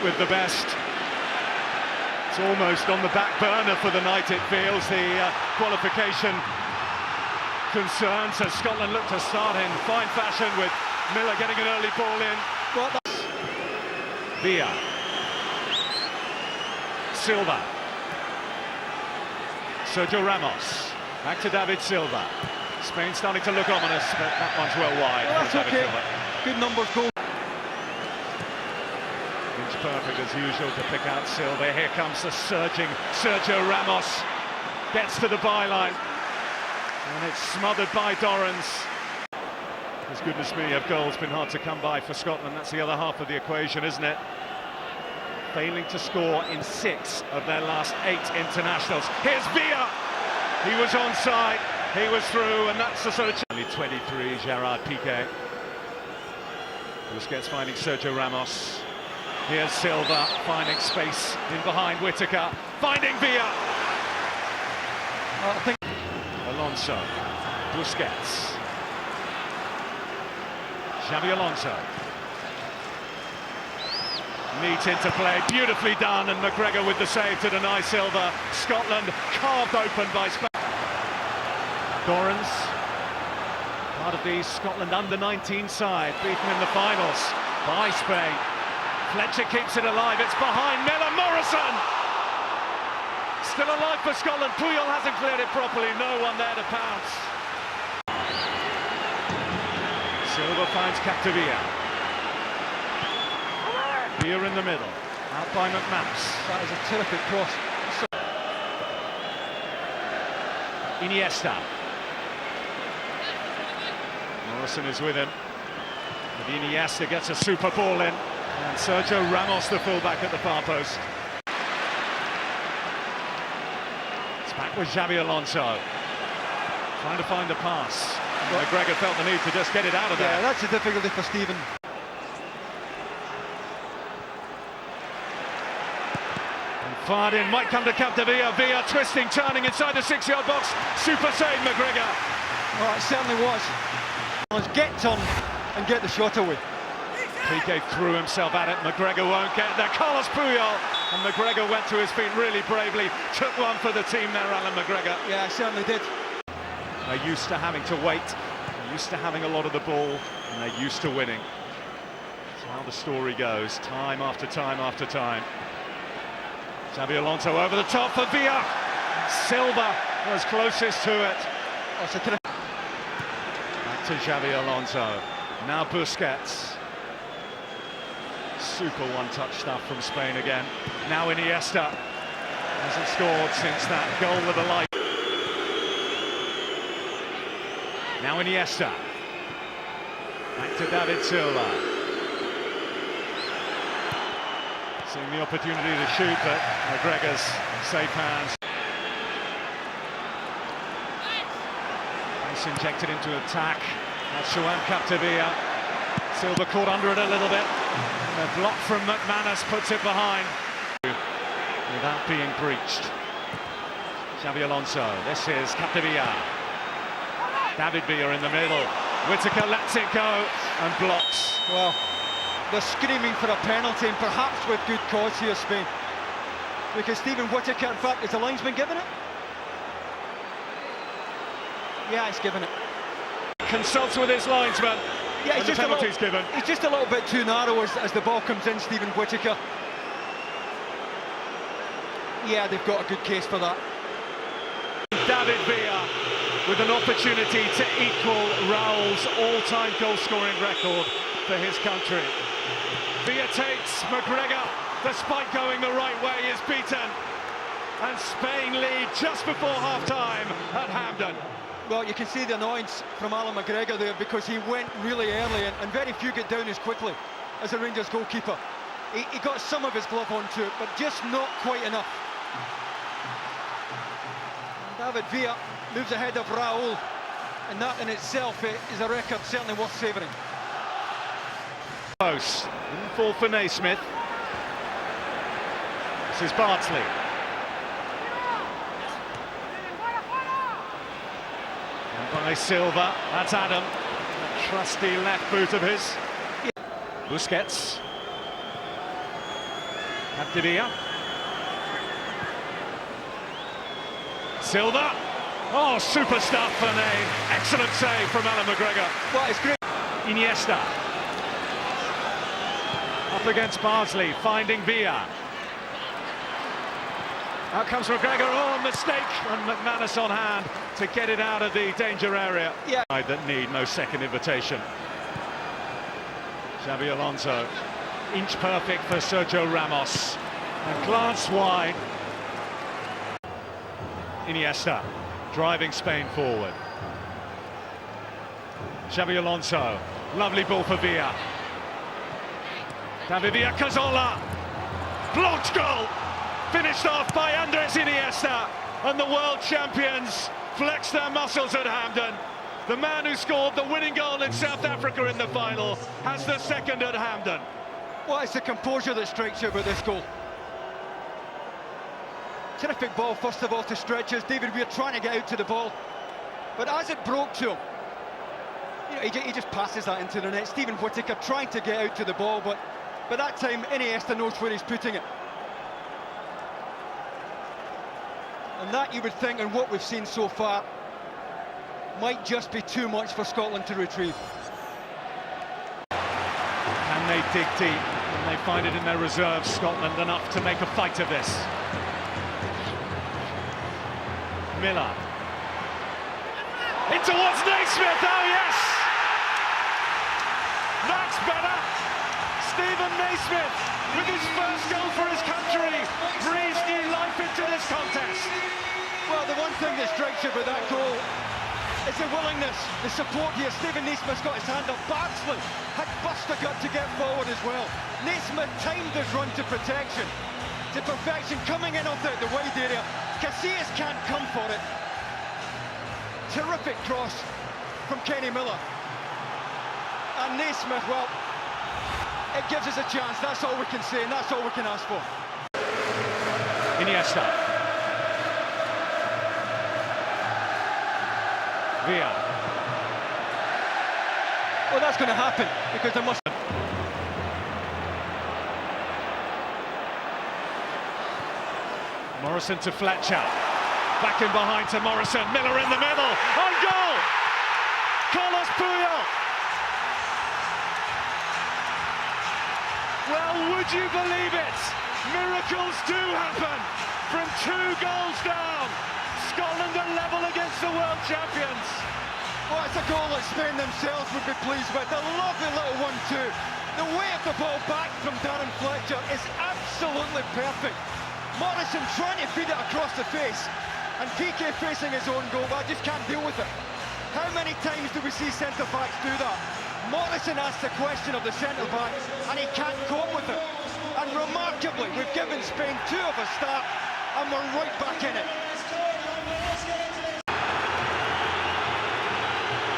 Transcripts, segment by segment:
with the best. It's almost on the back burner for the night, it feels, the qualification concerns, as Scotland look to start in fine fashion with Miller getting an early ball in. Villa. Silva. Sergio Ramos. Back to David Silva. Spain starting to look ominous, but that one's well wide. Well, that's okay. Good numbers goal. It's perfect as usual to pick out Silva. Here comes the surging Sergio Ramos. Gets to the byline. And it's smothered by Dorrans. As goodness me, have goals been hard to come by for Scotland. That's the other half of the equation, isn't it? Failing to score in 6 of their last 8 internationals. Here's Villa. He was onside. He was through, and that's the sort of... Only 23, Gerard Piqué. Busquets finding Sergio Ramos. Here's Silva finding space in behind Whittaker. Finding Villa. I think Alonso. Busquets. Xabi Alonso. Neat interplay, beautifully done, and McGregor with the save to deny Silva. Scotland carved open by Spain. Dorrans, part of the Scotland under-19 side, beaten in the finals by Spain. Fletcher keeps it alive, it's behind Miller. Morrison! Still alive for Scotland. Puyol hasn't cleared it properly, no one there to pounce. Silva finds Capdevila. Here in the middle, out by McManus. That is a terrific cross. Iniesta. Morrison is with him. But Iniesta gets a super ball in. And Sergio Ramos, the fullback, at the far post. It's back with Xabi Alonso. Trying to find the pass. McGregor felt the need to just get it out of there. Yeah, that's a difficulty for Stephen. Fired in, might come to Capdevila. Villa twisting, turning inside the 6-yard box. Super save, McGregor. Oh, it certainly was. Let's get on and get the shot away. Piqué threw himself at it. McGregor won't get there. Carlos Puyol, and McGregor went to his feet really bravely. Took one for the team there, Alan McGregor. Yeah, I certainly did. They're used to having to wait. They're used to having a lot of the ball, and they're used to winning. That's how the story goes, time after time after time. Xabi Alonso over the top for Villa. Silva was closest to it. Back to Xabi Alonso. Now Busquets. Super one-touch stuff from Spain again. Now Iniesta. Hasn't scored since that goal with the light. Now Iniesta. Back to David Silva. Seeing the opportunity to shoot, but McGregor's safe hands. Nice injected into attack. That's Joan Capdevila. Silva caught under it a little bit. A block from McManus puts it behind. Without being breached. Xabi Alonso. This is Capdevila. David Villa in the middle. Whittaker lets it go and blocks. Well, they're screaming for a penalty, and perhaps with good cause here, Spain. Because Stephen Whittaker, in fact, is the linesman giving it? Yeah, he's given it. Consults with his linesman. Yeah, he's just given. He's just a little bit too narrow as the ball comes in, Stephen Whittaker. Yeah, they've got a good case for that. David Villa with an opportunity to equal Raul's all-time goal-scoring record for his country. Villa takes. McGregor, despite going the right way, is beaten. And Spain lead just before half-time at Hampden. Well, you can see the annoyance from Alan McGregor there, because he went really early, and very few get down as quickly as the Rangers goalkeeper. He got some of his glove onto it, but just not quite enough. And David Villa moves ahead of Raul, and that in itself is a record certainly worth savouring. Close. Didn't fall for Naismith. This is Bartley. And by Silva, that's Adam. That trusty left boot of his. Busquets. Capdevia. Silva. Oh, super stuff and an excellent save from Alan McGregor. Well, it's great. Iniesta. Up against Barnsley, finding Villa. Out comes McGregor, oh, mistake, and McManus on hand to get it out of the danger area. Yeah. That need no second invitation. Xabi Alonso, inch perfect for Sergio Ramos. And glance wide. Iniesta, driving Spain forward. Xabi Alonso, lovely ball for Villa. David Villa, Cazorla, blocked goal! Finished off by Andres Iniesta, and the world champions flex their muscles at Hampden. The man who scored the winning goal in South Africa in the final has the second at Hampden. Well, it's the composure that strikes you about this goal. Terrific ball, first of all, to Stretches. David Weir trying to get out to the ball, but as it broke to him, you know, he just passes that into the net. Stephen Whittaker trying to get out to the ball, but by that time, Iniesta knows where he's putting it. And that, you would think, and what we've seen so far, might just be too much for Scotland to retrieve. Can they dig deep? Can they find it in their reserves, Scotland, enough to make a fight of this? Miller. In towards Naismith, oh yes! That's better! Stephen Naismith, with his first goal for his country, breathes new life into this contest. Well, the one thing that strikes you about that goal is the willingness, the support here. Stephen Naismith's got his hand up. Barnsley had bust a gut to get forward as well. Naismith timed his run to protection, to perfection, coming in off the wide area. Casillas can't come for it. Terrific cross from Kenny Miller. And Naismith, well, it gives us a chance. That's all we can say, and that's all we can ask for. Iniesta. Villa. Well, that's going to happen, because there must... Morrison to Fletcher. Back in behind to Morrison. Miller in the middle. On goal! Carlos Puyol. Well, would you believe it? Miracles do happen. From 2 goals down, Scotland are level against the world champions. Well, it's a goal that Spain themselves would be pleased with. A lovely little 1-2. The way of the ball back from Darren Fletcher is absolutely perfect. Morrison trying to feed it across the face, and PK facing his own goal, but I just can't deal with it. How many times do we see centre-backs do that? Morrison asks the question of the centre-back, and he can't cope with it. And remarkably, we've given Spain 2 of a start, and we're right back in it.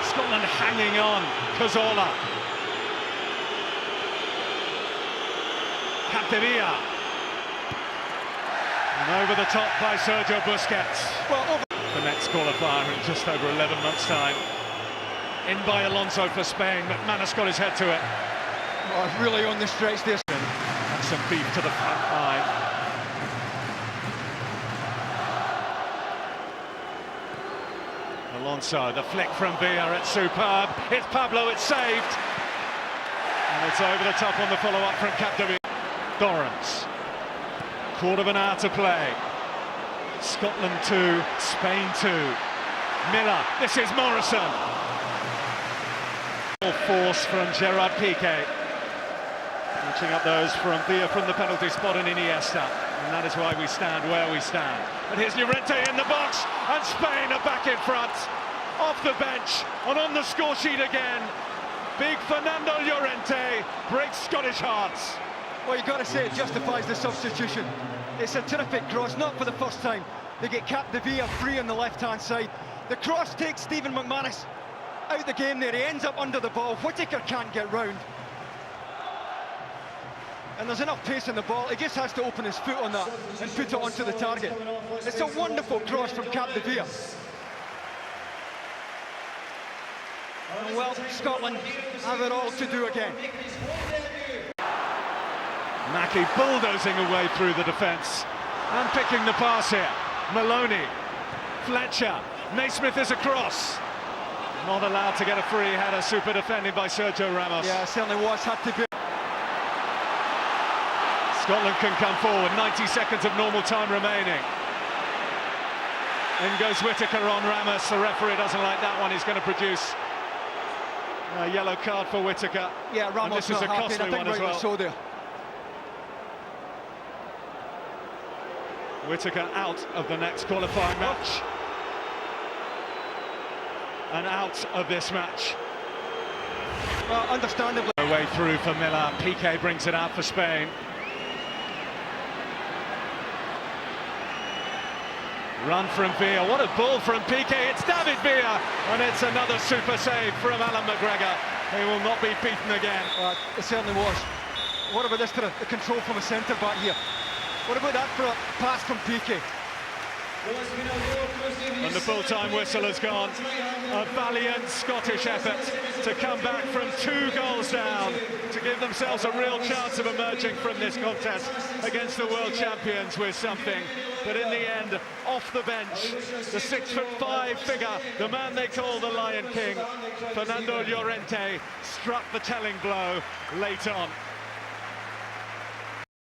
Scotland hanging on. Cazorla. Capdevia. And over the top by Sergio Busquets. Well, the next qualifier in just over 11 months' time. In by Alonso for Spain. McManus got his head to it. Oh, really on the stretch there. And some beef to the front line. Alonso, the flick from Villa, it's superb. It's Pablo, it's saved. And it's over the top on the follow-up from Capdevia. Dorrance. Quarter of an hour to play. Scotland 2, Spain 2. Miller, this is Morrison. Force from Gerard Piqué. Reaching up those from Villa from the penalty spot in Iniesta. And that is why we stand where we stand. And here's Llorente in the box, and Spain are back in front. Off the bench, and on the score sheet again. Big Fernando Llorente breaks Scottish hearts. Well, you've got to say it justifies the substitution. It's a terrific cross, not for the first time. They get Capdevia free on the left-hand side. The cross takes Stephen McManus out the game there. He ends up under the ball. Whittaker can't get round. And there's enough pace in the ball. He just has to open his foot on that and put it onto the target. It's a wonderful cross from Capdevia. And well, Scotland have it all to do again. Mackie bulldozing away through the defence and picking the pass here. Maloney, Fletcher, Naismith is across. Not allowed to get a free header, super defending by Sergio Ramos. Yeah, it certainly was, had to be. Scotland can come forward, 90 seconds of normal time remaining. In goes Whittaker on Ramos, the referee doesn't like that one, he's going to produce a yellow card for Whittaker. Yeah, Ramos and this is a not costly happy, one as well. So there. Whittaker out of the next qualifying match. And out of this match. Understandably. Way through for Miller, Piqué brings it out for Spain. Run from Villa, what a ball from Piqué, it's David Villa, and it's another super save from Alan McGregor. He will not be beaten again. It certainly was. What about this the control from a centre-back here? What about that for a pass from Piqué? And the full-time whistle has gone. A valiant Scottish effort to come back from 2 goals down, to give themselves a real chance of emerging from this contest against the world champions with something. But in the end, off the bench, the 6'5" figure, the man they call the Lion King, Fernando Llorente, struck the telling blow late on.